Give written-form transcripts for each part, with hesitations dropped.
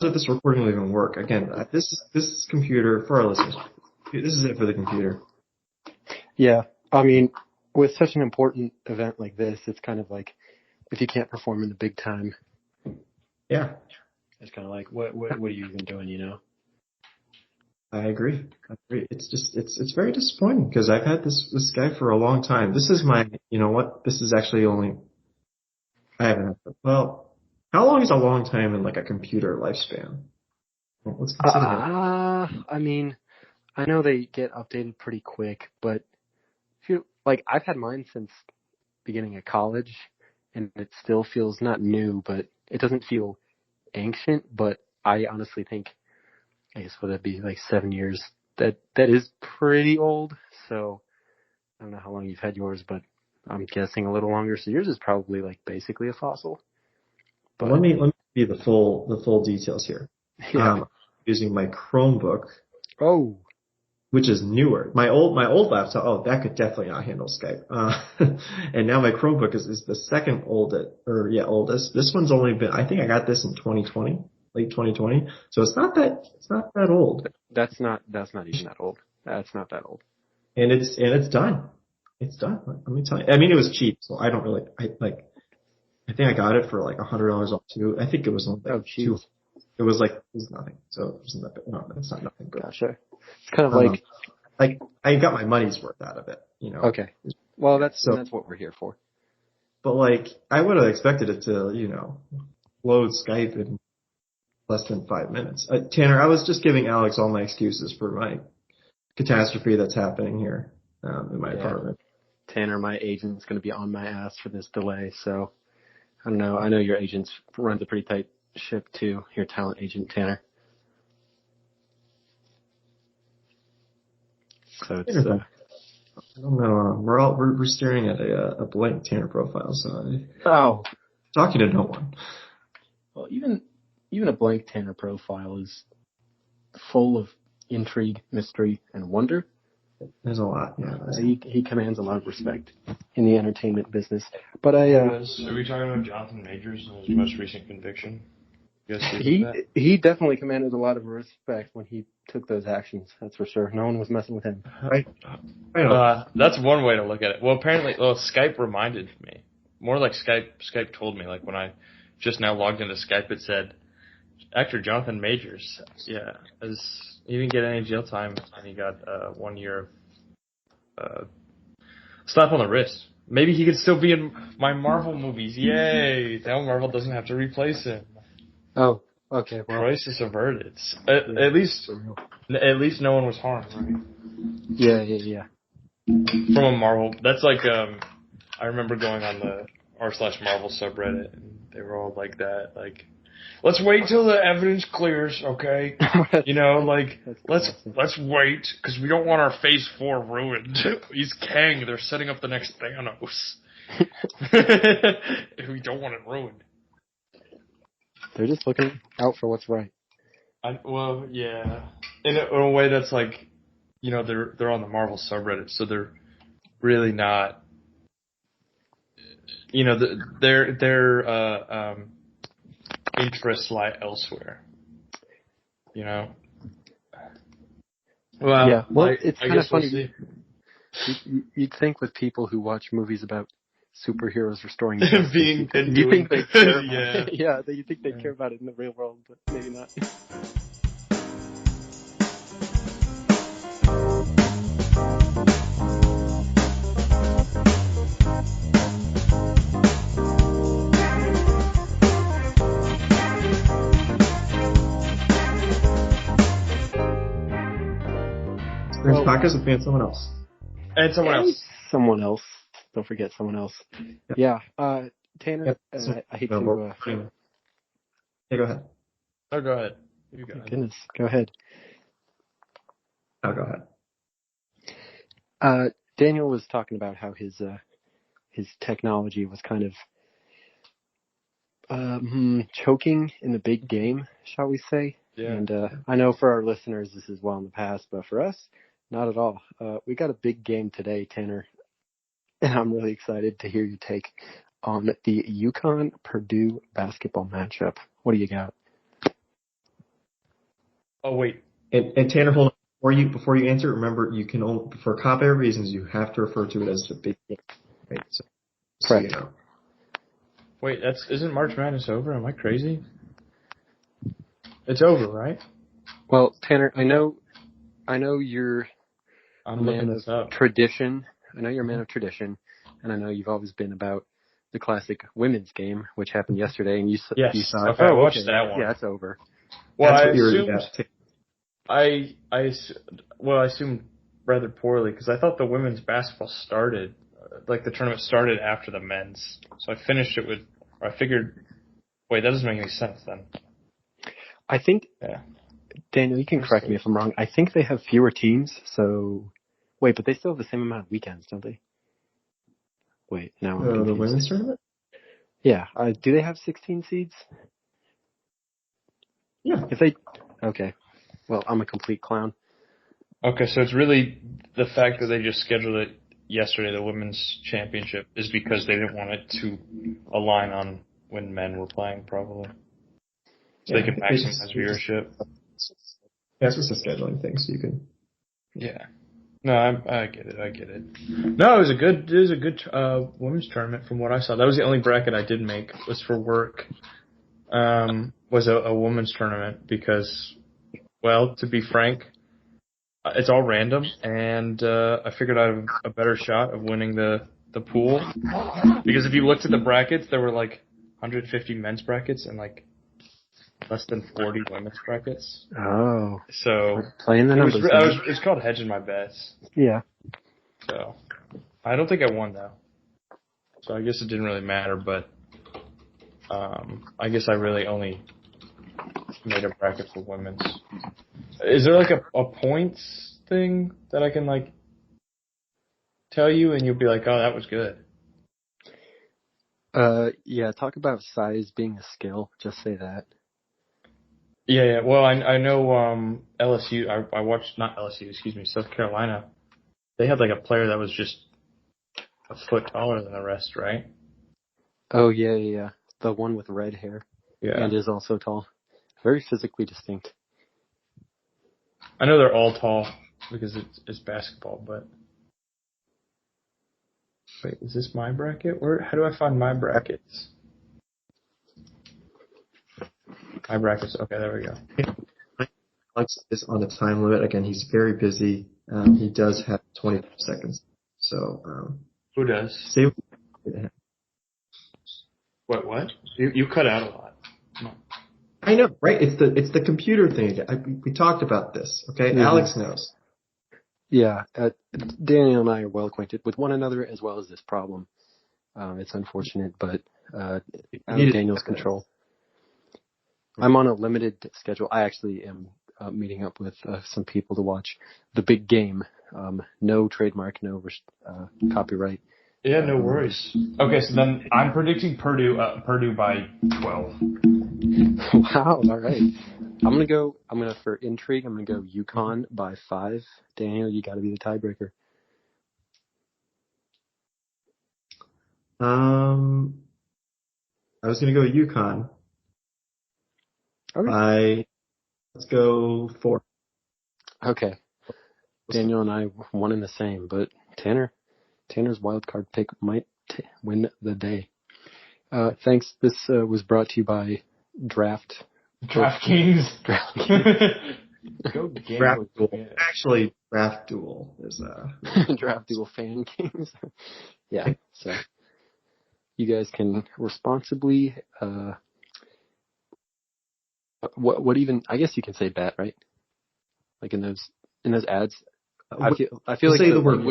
does this recording will even work? Again, this computer, for our listeners, this is it for the computer. Yeah, I mean, with such an important event like this, it's kind of like if you can't perform in the big time. Yeah. It's kind of like, what are you even doing, you know? I agree. It's just, it's very disappointing because I've had this guy for a long time. This is my, you know what? This is actually only, I haven't, well, how long is a long time in like a computer lifespan? Well, let's consider that. I mean, I know they get updated pretty quick, but if you, like, I've had mine since beginning of college, and it still feels not new, but it doesn't feel ancient, but I honestly think, I guess, would that be like 7 years? That is pretty old. So I don't know how long you've had yours, but I'm guessing a little longer. So yours is probably like basically a fossil. But Let me give you the full details here. yeah. Using my Chromebook, Oh. which is newer. My old laptop, oh, that could definitely not handle Skype. And now my Chromebook is the second oldest. This one's only been, I think I got this in 2020, late 2020. So it's not that old. That's not even that old. That's not that old. And it's done. It's done. Let me tell you. I mean, it was cheap, so I don't really, I think I got it for like $100 off too. I think it was only like two. It was nothing. So it wasn't that big. No, it's not nothing. But, gotcha. It's kind of like I got my money's worth out of it, you know. Okay. Well, that's what we're here for. But like, I would have expected it to, you know, load Skype in less than 5 minutes. Tanner, I was just giving Alex all my excuses for my catastrophe that's happening here in my apartment. Tanner, my agent's going to be on my ass for this delay, so I don't know. I know your agent runs a pretty tight ship too. Your talent agent, Tanner. So it's. I don't know. We're staring at a blank Tanner profile, so talking to no one. Well, even a blank Tanner profile is full of intrigue, mystery, and wonder. There's a lot. Yeah. He commands a lot of respect in the entertainment business. But are we talking about Jonathan Majors and his most recent conviction? He definitely commanded a lot of respect when he took those actions. That's for sure. No one was messing with him. Right. That's one way to look at it. Well, apparently, Skype reminded me. More like Skype told me. Like when I just now logged into Skype, it said actor Jonathan Majors. Yeah, he didn't get any jail time, and he got 1 year of slap on the wrist. Maybe he could still be in my Marvel movies. Yay! Now Marvel doesn't have to replace him. Oh, okay. Well, crisis averted. At least no one was harmed, right? Yeah. From a Marvel, that's like I remember going on the r/Marvel subreddit, and they were all like that, like, let's wait till the evidence clears, okay? You know, like let's wait because we don't want our Phase 4 ruined. He's Kang. They're setting up the next Thanos. We don't want it ruined. They're just looking out for what's right. Well, yeah. In a way that's like, you know, they're on the Marvel subreddit, so they're really not, you know, their interests lie elsewhere. You know. Well, yeah. Well, it's kind of funny. We'll you'd think with people who watch movies about superheroes restoring being and you think they care yeah. You think they care about it in the real world, but maybe not. This podcast with me and someone else. And someone else. Don't forget someone else. Yeah. Tanner, I hate to... Yeah, go ahead. Oh, go ahead. You go ahead. Goodness, go ahead. Oh, go ahead. Daniel was talking about how his technology was kind of choking in the big game, shall we say. Yeah. And I know for our listeners this is well in the past, but for us, not at all. We got a big game today, Tanner, and I'm really excited to hear your take on the UConn-Purdue basketball matchup. What do you got? Oh wait. And Tanner, hold on. Before you answer, remember you can only, for copyright reasons, you have to refer to it as the big game. Right? So you Correct. know. Wait, isn't March Madness over? Am I crazy? It's over, right? Well, Tanner, I know you're a I'm man looking of this up. tradition. I know you're a man of tradition, and I know you've always been about the classic women's game, which happened yesterday, and you Yes. thought, Okay, I oh, watched okay, that one. yeah, it's over. Well, That's I what you were assumed yeah. I assumed rather poorly because I thought the women's basketball started, like the tournament started after the men's. So I finished it with, or I figured, wait, that doesn't make any sense then. I think, Yeah. Daniel, you can correct me if I'm wrong. I think they have fewer teams, so wait, but they still have the same amount of weekends, don't they? Wait, now I'm The confused. women's tournament? Yeah, do they have 16 seeds? Yeah. Okay. Well, I'm a complete clown. Okay, so it's really the fact that they just scheduled it yesterday, the women's championship, is because they didn't want it to align on when men were playing, probably. So they Yeah. could maximize viewership. That's just a scheduling thing, so you can. Yeah. No, I get it. I get it. No, it was a good women's tournament from what I saw. That was the only bracket I did make was for work. Was a women's tournament because, well, to be frank, it's all random, and I figured I have a better shot of winning the pool because if you looked at the brackets, there were like 150 men's brackets and like less than 40 women's brackets. Oh. So Playing the numbers. it's called hedging my bets. Yeah. So I don't think I won though. So I guess it didn't really matter, but I guess I really only made a bracket for women's. Is there like a points thing that I can like tell you and you'll be like, oh, that was good? Yeah, talk about size being a skill. Just say that. Yeah. Well, I know LSU. I watched not LSU. Excuse me, South Carolina. They had like a player that was just a foot taller than the rest, right? Oh, yeah. The one with red hair. Yeah. And is also tall. Very physically distinct. I know they're all tall because it's basketball, but wait, is this my bracket? How do I find my brackets? My brackets. Okay, there we go. Alex is on a time limit. Again, he's very busy. He does have 20 seconds. So, Who does? say What? You cut out a lot. I know, right? It's the computer thing. We talked about this. Okay, Mm-hmm. Alex knows. Yeah, Daniel and I are well acquainted with one another as well as this problem. It's unfortunate, but out of Daniel's control. I'm on a limited schedule. I actually am meeting up with some people to watch the big game. No trademark, no copyright. Yeah, no worries. Okay, so then I'm predicting Purdue by 12. Wow, all right. For intrigue, I'm gonna go UConn by 5. Daniel, you gotta be the tiebreaker. I was gonna go UConn. Okay. Let's go 4. Okay. Daniel and I one in the same, but Tanner's wild card pick might win the day. Thanks. This was brought to you by DraftKings. Go Draft Duel. Actually, Draft Duel is Draft Duel fan games. Yeah. So you guys can responsibly what even I guess you can say bet, right? Like in those ads. I feel like say the word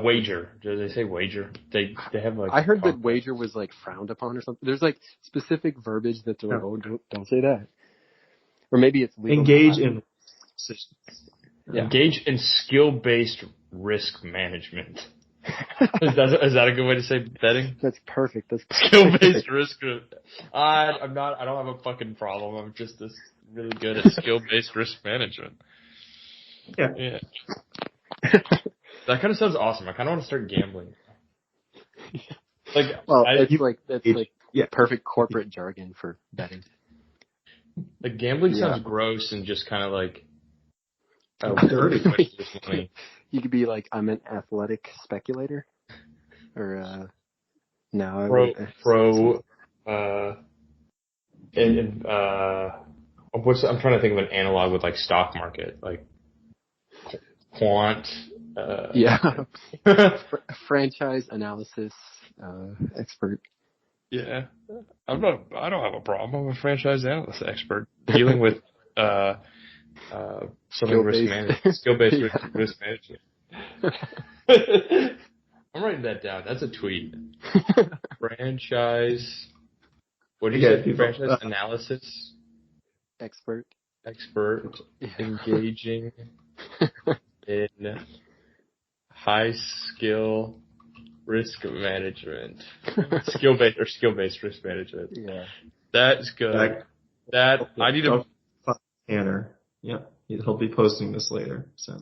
wager. Do they say wager? They have like. I heard that wager was like frowned upon or something. There's like specific verbiage that they're like, oh, don't say that. Or maybe it's legal. Engage in decisions. Yeah. Engage in skill-based risk management. Is that a good way to say betting? That's perfect. That's skill-based risk. I don't have a fucking problem. I'm just really good at skill-based risk management. Yeah. That kind of sounds awesome. I kind of want to start gambling. That's perfect corporate jargon for betting. Like gambling Yeah. sounds gross and just kind of like Dirty. this money. You could be like, I'm an athletic speculator, or no, I Pro, would. pro, and I'm trying to think of an analog with like stock market, like quant. Yeah, franchise analysis expert. Yeah, I don't have a problem. I'm a franchise analyst expert dealing with something skill based Yeah. risk management. I'm writing that down. That's a tweet. Franchise. What do you say? People, Franchise analysis Expert. expert Yeah. engaging in high skill risk management. Skill based risk management. Yeah. That's good. I need to. Tanner. Yeah, he'll be posting this later. So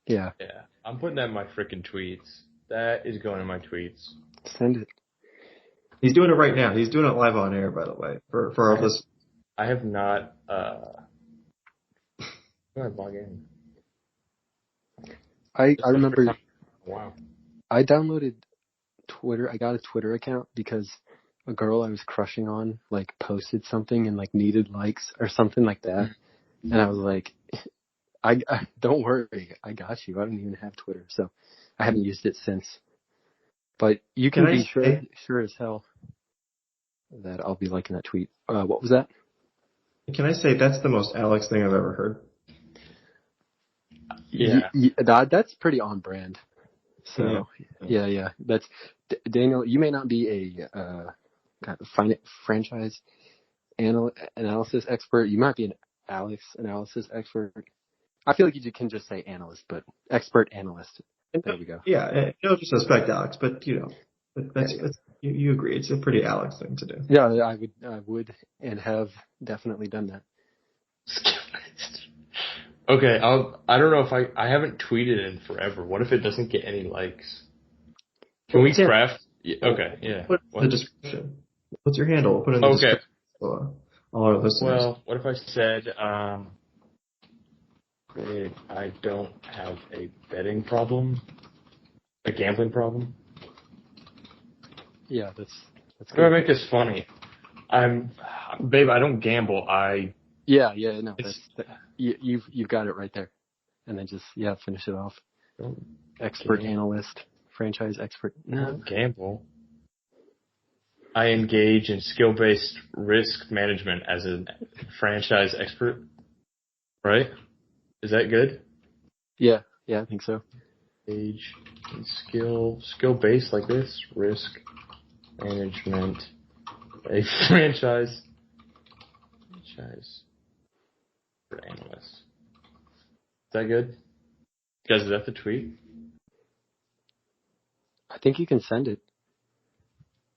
Yeah. Yeah, I'm putting that in my freaking tweets. That is going in my tweets. Send it. he's doing it right now. He's doing it live on air, by the way, for our listeners. I have not. How do I log in? I remember. Wow. I downloaded Twitter. I got a Twitter account because a girl I was crushing on like posted something and like needed likes or something like that, and I was like, I don't worry, I got you. I don't even have Twitter, so I haven't used it since. But you can be sure as hell that I'll be liking that tweet. What was that? Can I say that's the most Alex thing I've ever heard? Yeah. That's pretty on brand. So yeah. That's Daniel. You may not be a franchise analysis expert. You might be an Alex analysis expert. I feel like you can just say analyst, but expert analyst. There we go. Yeah, no disrespect, Alex, but that's you agree it's a pretty Alex thing to do. Yeah, I would, and have definitely done that. Okay, I don't know if I haven't tweeted in forever. What if it doesn't get any likes? Can we craft? Okay, yeah. Put in the description. What's your handle? We'll put in the description. So, all our listeners. Well, what if I said, I don't have a betting problem, a gambling problem? Yeah, that's How do I make this funny? Babe, I don't gamble. Yeah, no, you've got it right there, and then just finish it off. Expert analyst, franchise expert. No, I don't gamble. I engage in skill-based risk management as a franchise expert. Right? Is that good? Yeah, I think so. Engage in skill-based like this, risk management, a franchise analyst. Is that good? Guys, is that the tweet? I think you can send it.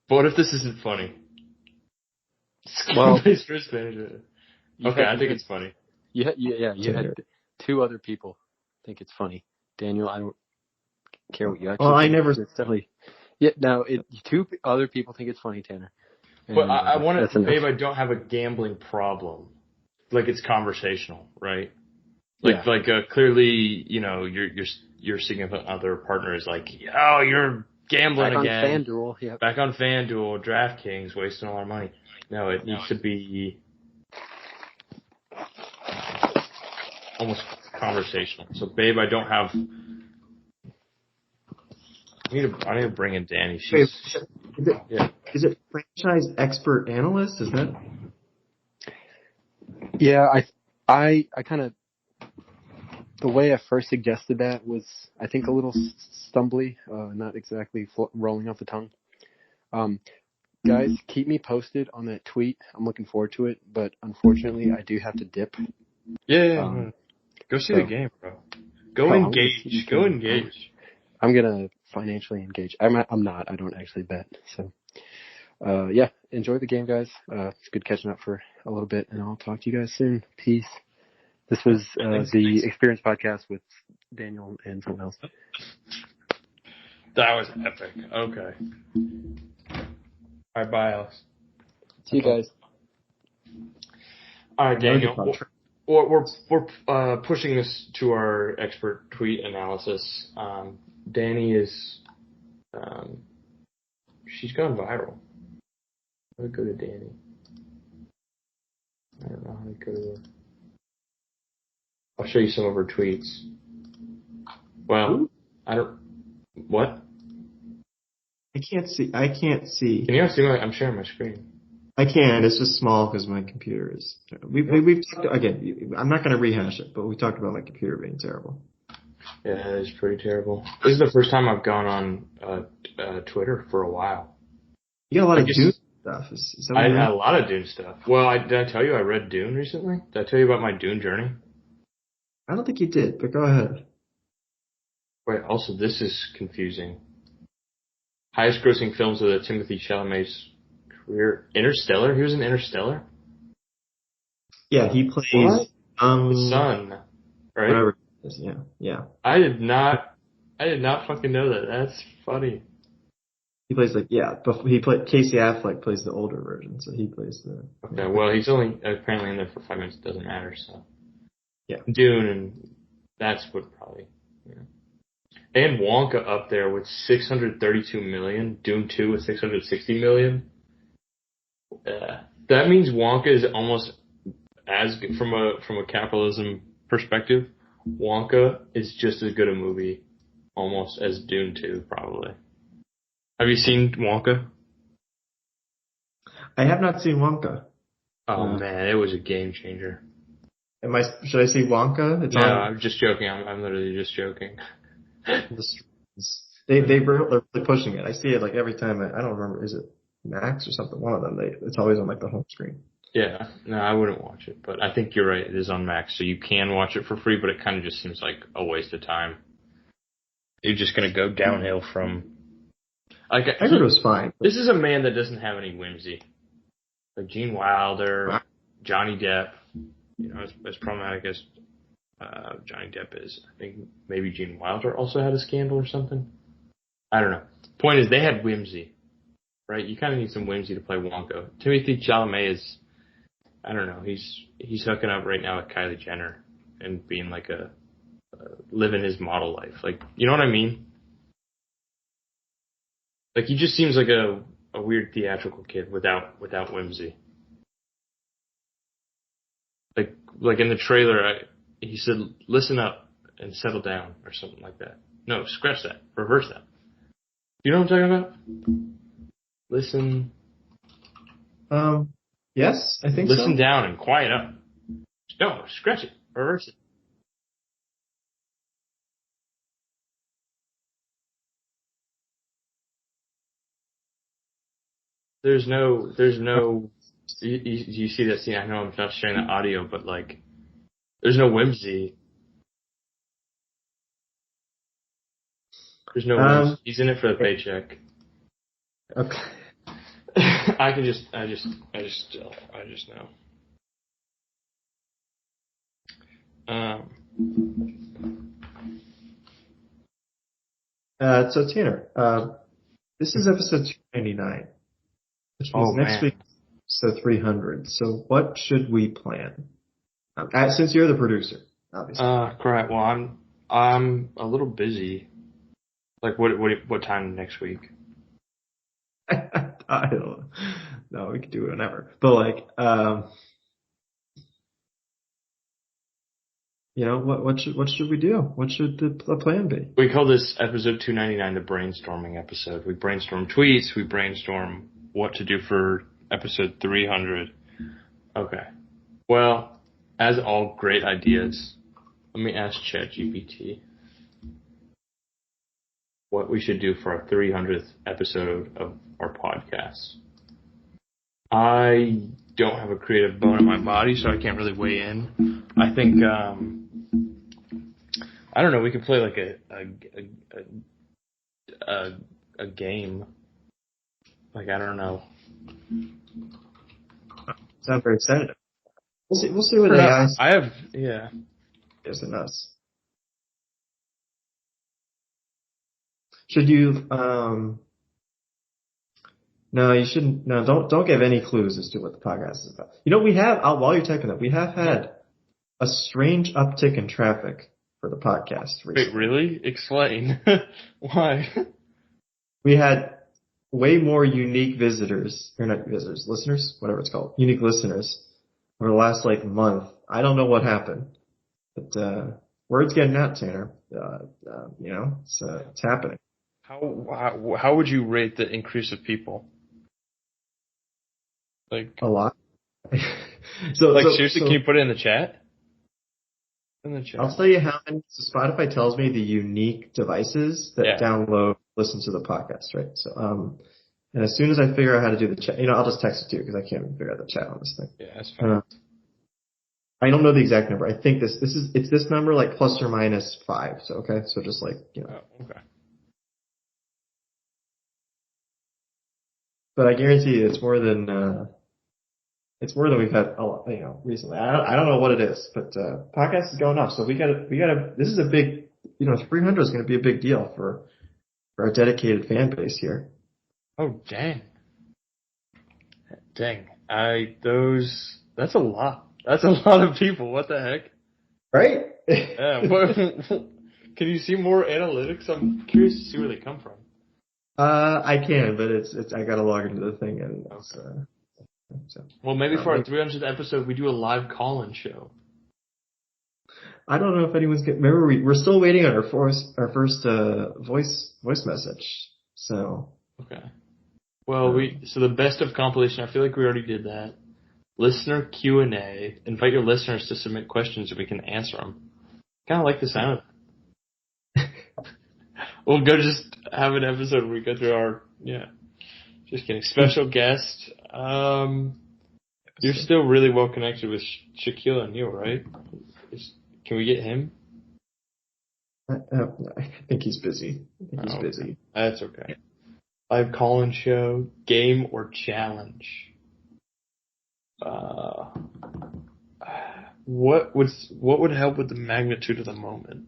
But what if this isn't funny? Well, Skill-based risk management. Okay, I think it's funny. You had two other people think it's funny. Daniel, I don't care what you actually think. I never... It's definitely... Yeah, no, two other people think it's funny, Tanner. And, but I want to... Babe, I don't have a gambling problem. Like, it's conversational, right? Like, clearly, your significant other partner is like, oh, you're gambling again. Back on FanDuel, DraftKings, wasting all our money. No, it needs to be almost conversational. So, babe, I don't have... I need to bring in Danny. Is it franchise expert analyst? Is that... Yeah, I kind of... The way I first suggested that was, I think, a little stumbly, not exactly rolling off the tongue. Guys, keep me posted on that tweet. I'm looking forward to it, but unfortunately, I do have to dip. Yeah. Go see the game, bro. Go engage. Go engage. I'm gonna financially engage. I'm not. I don't actually bet. So, enjoy the game, guys. It's good catching up for a little bit, and I'll talk to you guys soon. Peace. This was the Experience Podcast with Daniel and someone else. That was epic. Okay. All right, bye, Alex. See you guys. All right, I know Daniel. about We're pushing this to our expert tweet analysis. Danny is she's gone viral. How to go to Danny? I don't know how to go to her. I'll show you some of her tweets. Well, I don't. What? I can't see. I can't see. Can you guys see my? I'm sharing my screen. I can. It's just small because my computer is. We've talked again. I'm not going to rehash it, but we talked about my computer being terrible. Yeah, it's pretty terrible. This is the first time I've gone on Twitter for a while. You got a lot of Dune stuff. Is that I what had a lot of Dune stuff. Well, did I tell you I read Dune recently? Did I tell you about my Dune journey? I don't think you did, but go ahead. Wait, also this is confusing. Highest grossing films of the Timothée Chalamet's career. Interstellar? He was in Interstellar? Yeah, he plays What? The son, right? whatever it is. Yeah. I did not fucking know that. That's funny. He plays but he played Casey Affleck plays the older version, so he plays the. Okay, well he's only apparently in there for 5 minutes. It doesn't matter. So Yeah. Dune, and that's what probably. Yeah. And Wonka up there with 632 million. Dune 2 with 660 million. That means Wonka is almost as good from a capitalism perspective. Wonka is just as good a movie, almost as Dune 2, probably. Have you seen Wonka? I have not seen Wonka. Oh man, it was a game changer. Should I see Wonka? It's No, on I'm just joking. I'm literally just joking. the streams. They're really pushing it. I see it like every time. I don't remember. Is it Max or something? One of them. It's always on like the home screen. Yeah, no, I wouldn't watch it, but I think you're right. It is on Max, so you can watch it for free, but it kind of just seems like a waste of time. You're just gonna go downhill from. Like, I heard it was fine. This is a man that doesn't have any whimsy. Like Gene Wilder, Johnny Depp. You know, as problematic as Johnny Depp is, I think maybe Gene Wilder also had a scandal or something. I don't know. Point is, they had whimsy, right? You kind of need some whimsy to play Wonka. Timothée Chalamet is, I don't know, he's hooking up right now with Kylie Jenner and being like living his model life. Like, you know what I mean? Like, he just seems like a weird theatrical kid without whimsy. Like in the trailer, he said, "Listen up and settle down," or something like that. No, scratch that. Reverse that. You know what I'm talking about? Listen. Yes, I think so. Listen down and quiet up. No, scratch it. Reverse it. There's no. You see that scene? I know I'm not sharing the audio, but like, there's no whimsy. There's no whimsy. He's in it for the paycheck. Okay. I just know. So Tanner, this is episode 299, which means next week is episode 300. So what should we plan? Since you're the producer, obviously. Correct. Well, I'm a little busy. Like, what time next week? I don't know. We could do it whenever. But like, what should we do? What should the plan be? We call this episode 299 the brainstorming episode. We brainstorm tweets. We brainstorm what to do for episode 300. Okay. Well, as all great ideas, let me ask ChatGPT what we should do for our 300th episode of our podcast. I don't have a creative bone in my body, so I can't really weigh in. I think, I don't know, we could play like a game. Like, I don't know. Sound very excited. We'll see what AI is in us. Should you No, you shouldn't. No, don't give any clues as to what the podcast is about. You know, while you're typing that, we have had a strange uptick in traffic for the podcast Wait, recently. really? Explain. Why? We had way more unique visitors, or not visitors, listeners, whatever it's called, unique listeners over the last like month. I don't know what happened, but word's getting out, Tanner. It's happening. How would you rate the increase of people? Like, A lot. seriously, can you put it in the chat? In the chat. I'll tell you how many. So Spotify tells me the unique devices that download, listen to the podcast, right? So, and as soon as I figure out how to do the chat, I'll just text it to you because I can't even figure out the chat on this thing. Yeah, that's fine. I don't know the exact number. I think it's this number like plus or minus 5. So okay, so just like Oh, okay. But I guarantee you, it's more than we've had recently. I don't know what it is, but podcast is going up. So we gotta. This is a big. 300 is going to be a big deal for our dedicated fan base here. Oh dang! That's a lot. That's a lot of people. What the heck? Right? Yeah. Can you see more analytics? I'm curious to see where they come from. I can, but it's I gotta log into the thing and. Well, maybe for our 300th episode, we do a live call-in show. I don't know if anyone's remember we're still waiting on our first voice message. So. Okay. Well, so the best of compilation. I feel like we already did that. Listener Q&A. Invite your listeners to submit questions and we can answer them. Kind of like the sound of it. We'll go just have an episode where we go through our Just kidding. Special guest. You're still really well connected with Shaquille O'Neal, right? Can we get him? I think he's busy. Busy. That's okay. Live call-in show, game or challenge. What would help with the magnitude of the moment?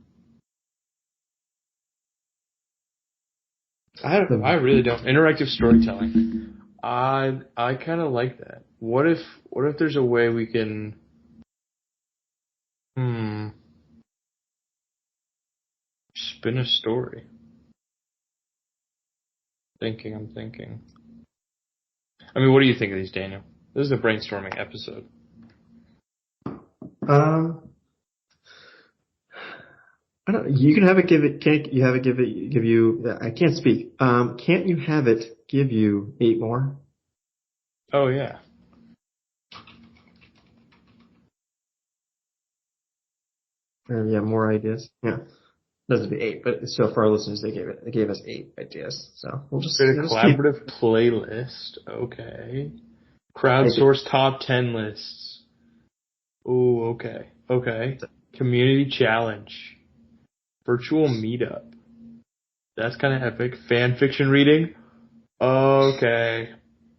I really don't. Interactive storytelling. I kind of like that. What if there's a way we can spin a story? I'm thinking. I mean, what do you think of these, Daniel? This is a brainstorming episode. I don't. You can have it give it. Can't you have it give you? I can't speak. Can't you have it give you 8 more? Oh yeah. More ideas. Yeah, doesn't be 8, but so for our listeners, they gave us 8 ideas. So we'll just create a collaborative playlist. Okay. Crowdsource top 10 lists. Ooh, okay. Community challenge. Virtual meetup. That's kind of epic. Fan fiction reading. Okay.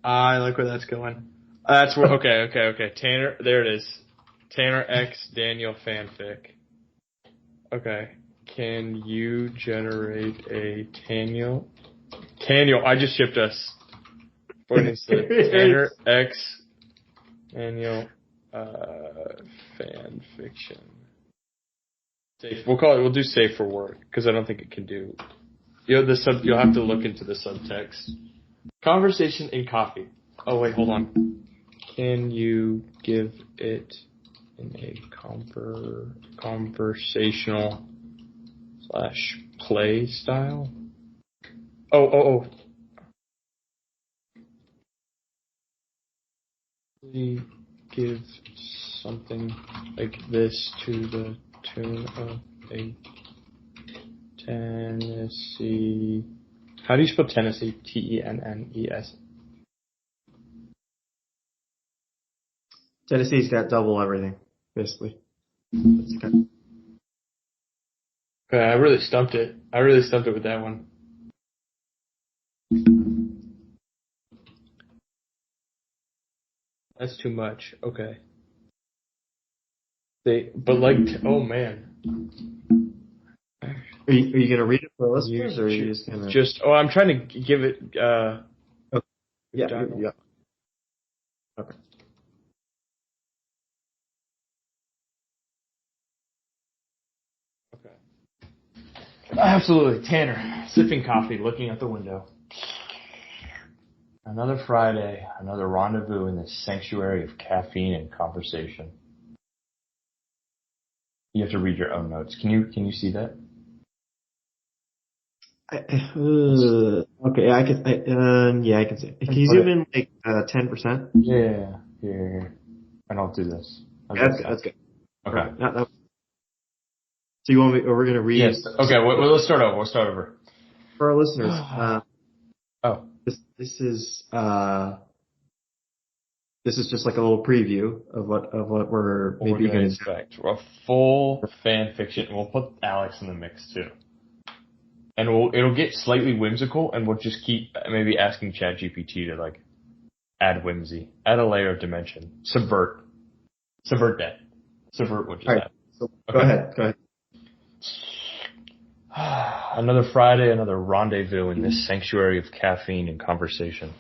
I like where that's going. That's where, okay. Tanner, there it is. Tanner X Daniel fanfic. Okay. Can you generate a Daniel, I just shipped us. Tanner X Daniel fan fiction. Safe. We'll do safe for work because I don't think it can do. You'll have to look into the subtext. Conversation in coffee. Oh wait, hold on. Can you give it in a conversational / play style? Oh. We give something like this to the tune of a Tennessee. How do you spell Tennessee? Tennes. Tennessee's got double everything, basically. Okay, I really stumped it. With that one. That's too much. Okay. Oh man. Are you gonna read it for listeners, or are you just gonna? I'm trying to give it. Yeah, Daniel? yeah. Okay. Okay. Absolutely. Tanner, sipping coffee, looking out the window. Another Friday, another rendezvous in this sanctuary of caffeine and conversation. You have to read your own notes. Can you see that? Okay, I can see. Can you Put zoom it. in like 10%? Yeah. Here. And I'll do this. How's That's that good. sound? That's good. Okay. Perfect. So you want me? We're gonna read. Yes. Okay. Well, let's start over. We'll start over. For our listeners. Oh. This is just like a little preview of what we're What we're maybe gonna gonna do. expect. A full fan fiction. We'll put Alex in the mix too. And it'll get slightly whimsical, and we'll just keep maybe asking ChatGPT to like add whimsy, add a layer of dimension, subvert that, subvert what just All right. happened. So Okay. Go ahead. Another Friday, another rendezvous in this sanctuary of caffeine and conversation.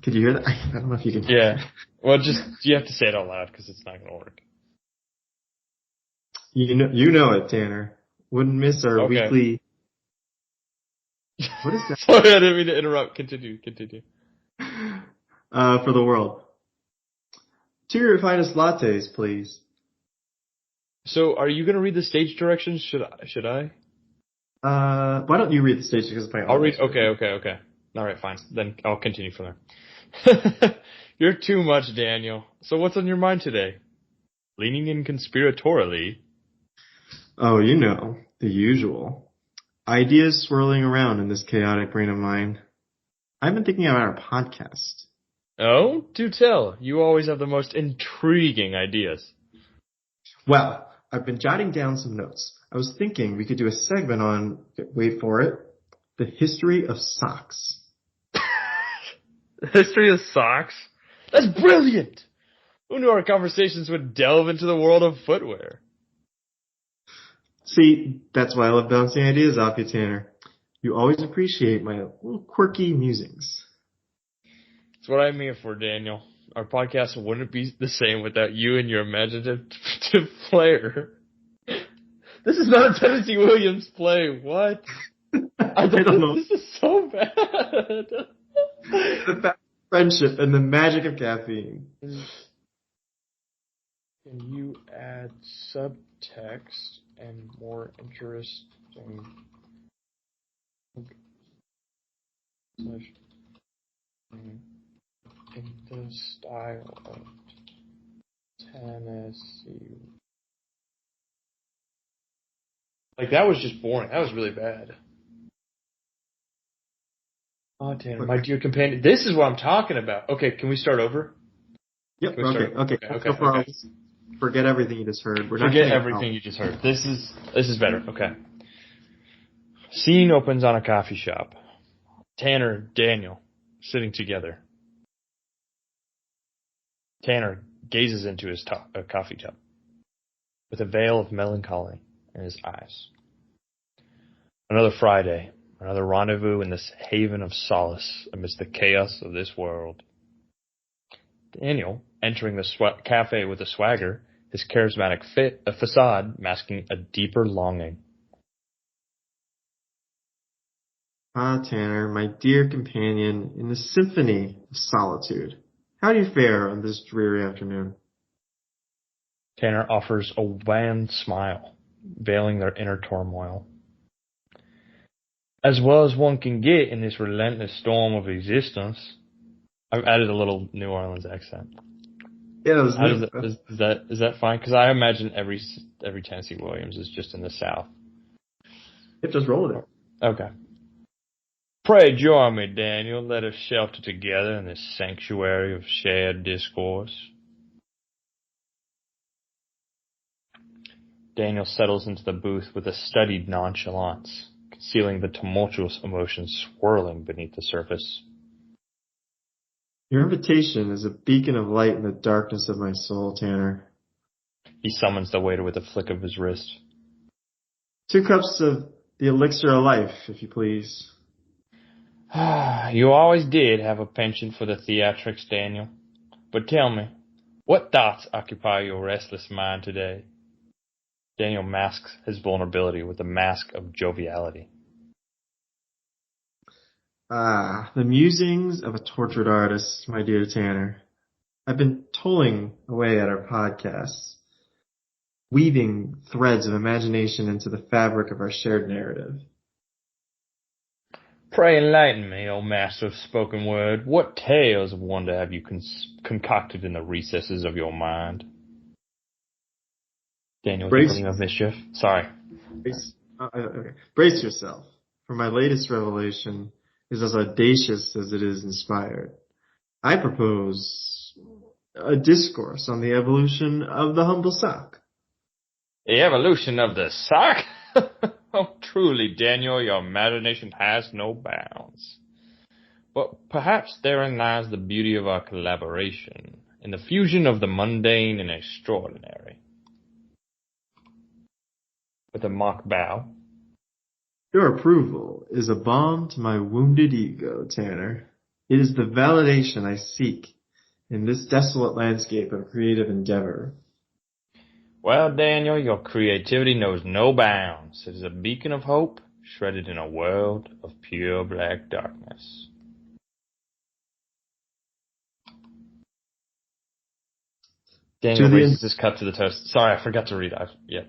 Could you hear that? I don't know if you can. Yeah. Well, just you have to say it out loud because it's not going to work. You know it, Tanner. Wouldn't miss our Okay. weekly. What is that? Sorry, I didn't mean to interrupt. Continue. For the world. 2 your finest lattes, please. So, are you going to read the stage directions? Should I? Why don't you read the stage because my I'll read. audio. Okay. All right, fine. Then I'll continue from there. You're too much, Daniel. So, what's on your mind today? Leaning in conspiratorially. Oh, you know, the usual. Ideas swirling around in this chaotic brain of mine. I've been thinking about our podcast. Oh, do tell. You always have the most intriguing ideas. Well, I've been jotting down some notes. I was thinking we could do a segment on, wait for it, the history of socks. History of socks? That's brilliant! Who knew our conversations would delve into the world of footwear? See, that's why I love bouncing ideas off you, Tanner. You always appreciate my little quirky musings. That's what I'm here for, Daniel. Our podcast wouldn't be the same without you and your imaginative flair. This is not a Tennessee Williams play. What? I don't know. This is so bad. The friendship and the magic of caffeine. Can you add subtext and more interesting in the style of Tennessee? Like, that was just boring. That was really bad. Oh, Tanner, my dear companion. This is what I'm talking about. Okay, can we start over? Yep, Okay. Forget everything you just heard. Forget everything you just heard. This is better. Okay. Scene opens on a coffee shop. Tanner and Daniel sitting together. Tanner gazes into his coffee tub with a veil of melancholy in his eyes. Another Friday, another rendezvous in this haven of solace amidst the chaos of this world. Daniel, entering the cafe with a swagger, his charismatic facade masking a deeper longing. Ah, Tanner, my dear companion, in the symphony of solitude. How do you fare on this dreary afternoon? Tanner offers a wan smile, veiling their inner turmoil. As well as one can get in this relentless storm of existence. I've added a little New Orleans accent. Yeah, Is that fine? Because I imagine every Tennessee Williams is just in the South. Yep, just roll with it. Okay. Pray join me, Daniel. Let us shelter together in this sanctuary of shared discourse. Daniel settles into the booth with a studied nonchalance, concealing the tumultuous emotions swirling beneath the surface. Your invitation is a beacon of light in the darkness of my soul, Tanner. He summons the waiter with a flick of his wrist. 2 cups of the elixir of life, if you please. You always did have a penchant for the theatrics, Daniel. But tell me, what thoughts occupy your restless mind today? Daniel masks his vulnerability with a mask of joviality. The musings of a tortured artist, my dear Tanner. I've been toiling away at our podcasts, weaving threads of imagination into the fabric of our shared narrative. Pray enlighten me, O master of spoken word. What tales of wonder have you concocted in the recesses of your mind? Daniel, Brace, inkling of mischief. Sorry. brace yourself, for my latest revelation is as audacious as it is inspired. I propose a discourse on the evolution of the humble sock. The evolution of the sock? Oh, truly, Daniel, your imagination has no bounds. But perhaps therein lies the beauty of our collaboration, in the fusion of the mundane and extraordinary. With a mock bow. Your approval is a balm to my wounded ego, Tanner. It is the validation I seek in this desolate landscape of creative endeavor. Well, Daniel, your creativity knows no bounds. It is a beacon of hope, shredded in a world of pure black darkness. Daniel raises his cup to the toast. Sorry, I forgot to read it. Yeah.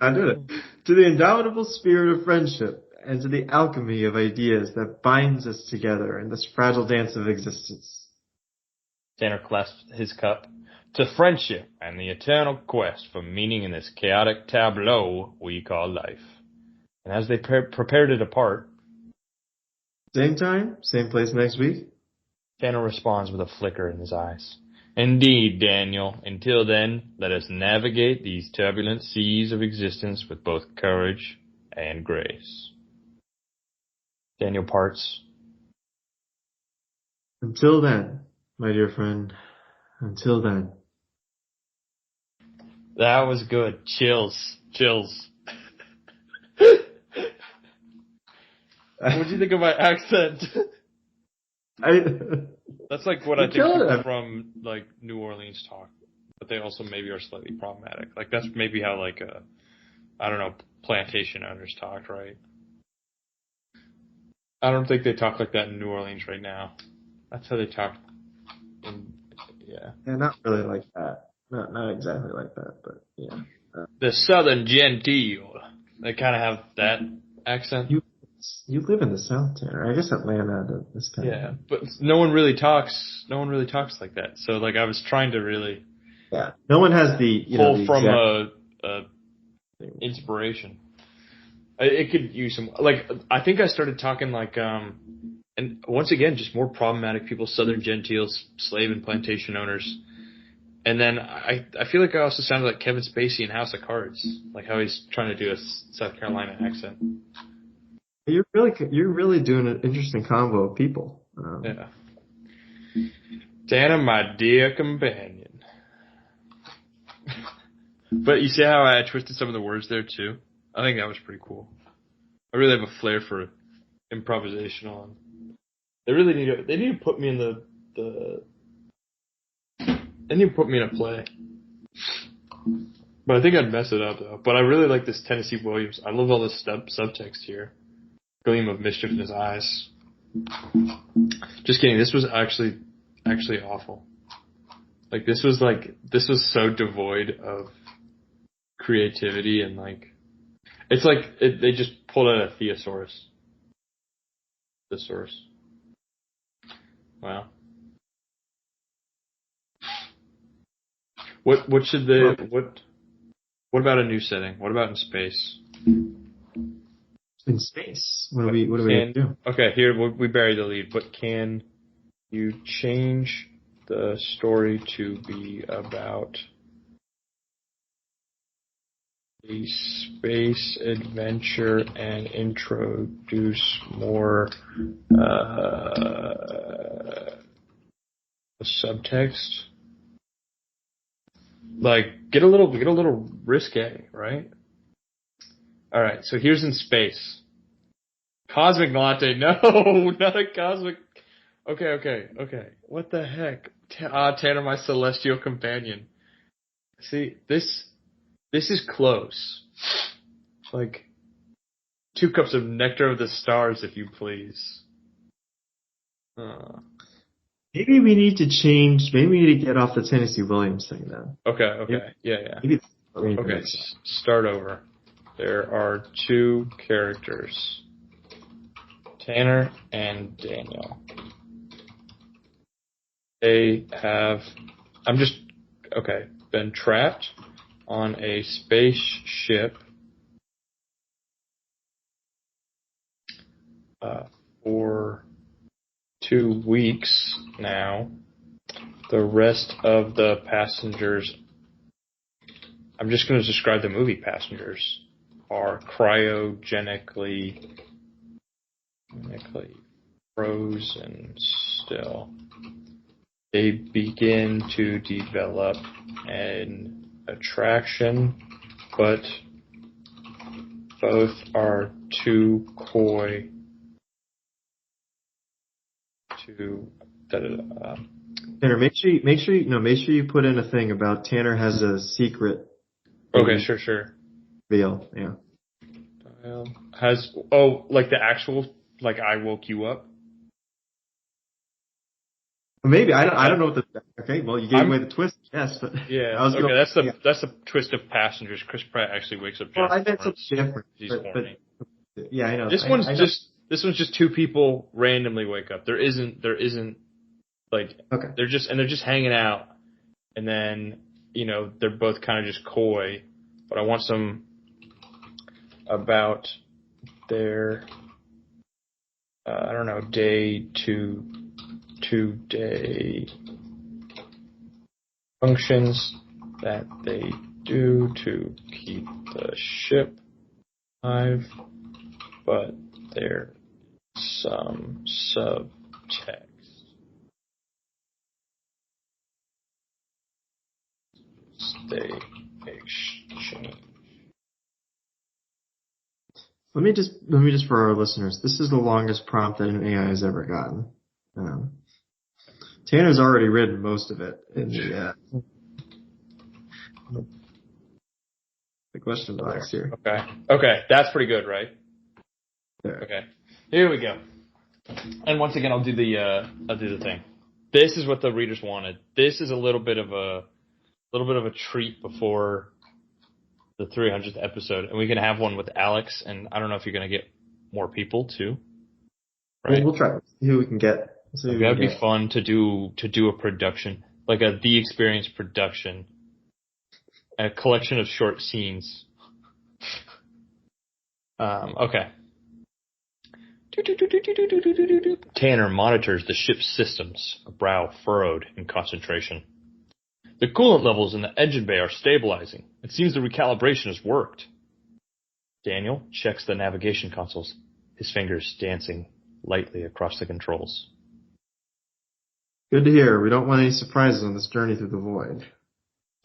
I did it. To the indomitable spirit of friendship and to the alchemy of ideas that binds us together in this fragile dance of existence. Tanner clasps his cup. To friendship and the eternal quest for meaning in this chaotic tableau we call life. And as they prepare to depart... Same time, same place next week? Tanner responds with a flicker in his eyes. Indeed, Daniel. Until then, let us navigate these turbulent seas of existence with both courage and grace. Daniel parts. Until then, my dear friend. Until then. That was good. Chills. What'd you think of my accent? That's like what I think people from like New Orleans talk, but they also maybe are slightly problematic. Like that's maybe how like I don't know, plantation owners talked, right? I don't think they talk like that in New Orleans right now. That's how they talk. Yeah, not really like that. Not exactly like that, but yeah. The Southern Gentile. They kind of have that accent. You live in the South, Tanner. I guess Atlanta is kind of... Yeah, but no one really talks like that. So like I was trying to really... Yeah, no one has the... pull from a inspiration. It could use some... Like, I think I started talking like... and once again, just more problematic people, Southern Gentiles, slave and plantation owners. And then I feel like I also sounded like Kevin Spacey in House of Cards. Like how he's trying to do a South Carolina accent. You're really doing an interesting combo of people. Yeah. Dana, my dear companion. But you see how I twisted some of the words there too? I think that was pretty cool. I really have a flair for improvisational. They really need to put me in they need to put me in a play. But I think I'd mess it up though. But I really like this Tennessee Williams. I love all this subtext here. Gleam of mischief in his eyes. Just kidding. This was actually awful. Like this was so devoid of creativity and like it's like they just pulled out a thesaurus. Thesaurus. Wow. What about a new setting? What about in space? In space? What do we do? Okay, here we bury the lead, but can you change the story to be about a space adventure and introduce more subtext? Like get a little risque, right? All right, so here's in space. Cosmic latte. No, not a cosmic. Okay. What the heck? Tanner, my celestial companion. See, this is close. Like 2 cups of nectar of the stars, if you please. Maybe we need to change. Maybe we need to get off the Tennessee Williams thing then. Okay. Yeah. Maybe that's what we need to Okay, mix up. start over. There are 2 characters. Tanner and Daniel. They have, been trapped on a spaceship for 2 weeks now. The rest of the passengers, I'm just going to describe the movie passengers, are cryogenically frozen still. They begin to develop an attraction, but both are too coy to. Tanner, make sure you put in a thing about Tanner has a secret. Okay, sure. Reveal, yeah. Like the actual, like I woke you up. Maybe I don't know what the. Okay, well you gave away the twist. Yes, but yeah. That's the twist of Passengers. Chris Pratt actually wakes up. Well, I meant something different. He's horny. But yeah, I know. This one's just 2 people randomly wake up. There isn't like okay. They're just hanging out, and then they're both kind of just coy. But I want some about their day to day functions that they do to keep the ship alive, but there's some subtext. They exchange. Let me just for our listeners. This is the longest prompt that an AI has ever gotten. Tanner's already written most of it in the question box here. Okay, that's pretty good, right? There. Okay, here we go. And once again, I'll do the thing. This is what the readers wanted. This is a little bit of a treat before the 300th episode, and we can have one with Alex. And I don't know if you're going to get more people too. Right? We'll try. See who we can get. That'd be fun to do a production, like The Experience production, a collection of short scenes. Okay. Tanner monitors the ship's systems, a brow furrowed in concentration. The coolant levels in the engine bay are stabilizing. It seems the recalibration has worked. Daniel checks the navigation consoles, his fingers dancing lightly across the controls. Good to hear. We don't want any surprises on this journey through the void.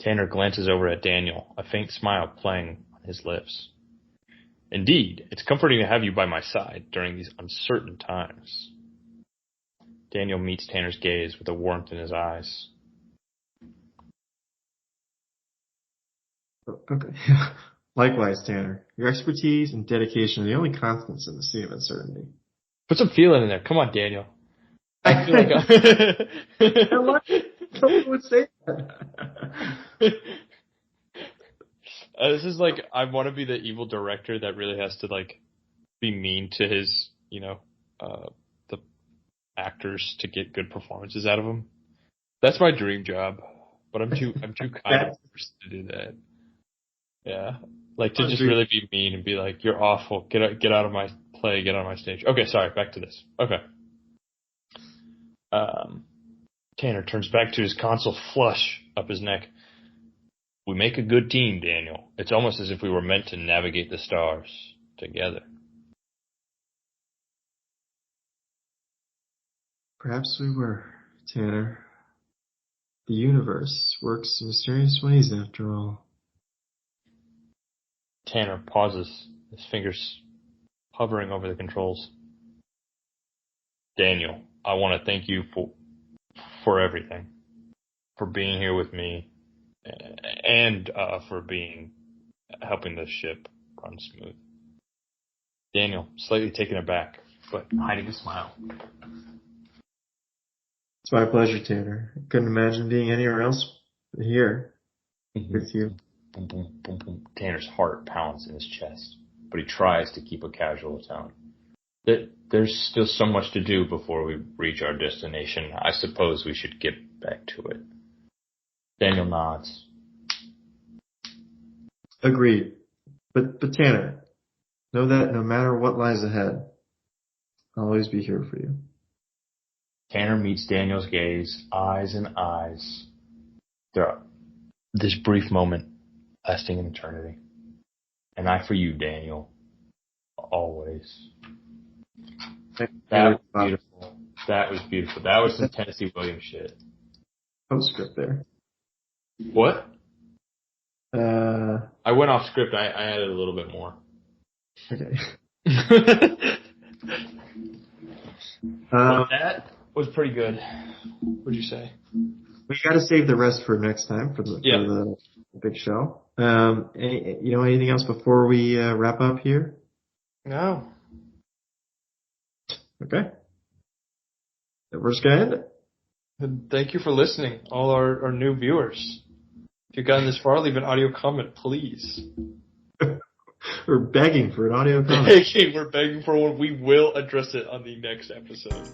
Tanner glances over at Daniel, a faint smile playing on his lips. Indeed, it's comforting to have you by my side during these uncertain times. Daniel meets Tanner's gaze with a warmth in his eyes. Okay. Likewise, Tanner. Your expertise and dedication are the only constants in the sea of uncertainty. Put some feeling in there. Come on, Daniel. I feel like Someone would say that. This is like, I want to be the evil director that really has to be mean to his, the actors to get good performances out of them. That's my dream job, but I'm too kind of person to do that. Yeah, to just really be mean and be like, "You're awful. Get out of my play. Get out of my stage." Okay, sorry. Back to this. Okay. Tanner turns back to his console, flush up his neck. We make a good team, Daniel. It's almost as if we were meant to navigate the stars together. Perhaps we were, Tanner. The universe works in mysterious ways after all. Tanner pauses, his fingers hovering over the controls. Daniel, I want to thank you for everything, for being here with me, and for helping the ship run smooth. Daniel, slightly taken aback, but hiding a smile. It's my pleasure, Tanner. I couldn't imagine being anywhere else but here with you. Boom, boom, boom, boom. Tanner's heart pounds in his chest, but he tries to keep a casual tone. There's still so much to do before we reach our destination. I suppose we should get back to it. Daniel nods. Agreed. But Tanner, know that no matter what lies ahead, I'll always be here for you. Tanner meets Daniel's gaze, eyes in eyes. This brief moment lasting an eternity. And I for you, Daniel. Always. That was beautiful. That was beautiful. That was some Tennessee Williams shit. Postscript there. What? Uh, I went off script. I added a little bit more. okay. But that was pretty good. What'd you say? We got to save the rest for next time for the big show. Anything else before we wrap up here? No. Okay. We're just gonna end it. And thank you for listening, all our new viewers. If you've gotten this far, leave an audio comment, please. We're begging for an audio comment. We're begging for one. We will address it on the next episode.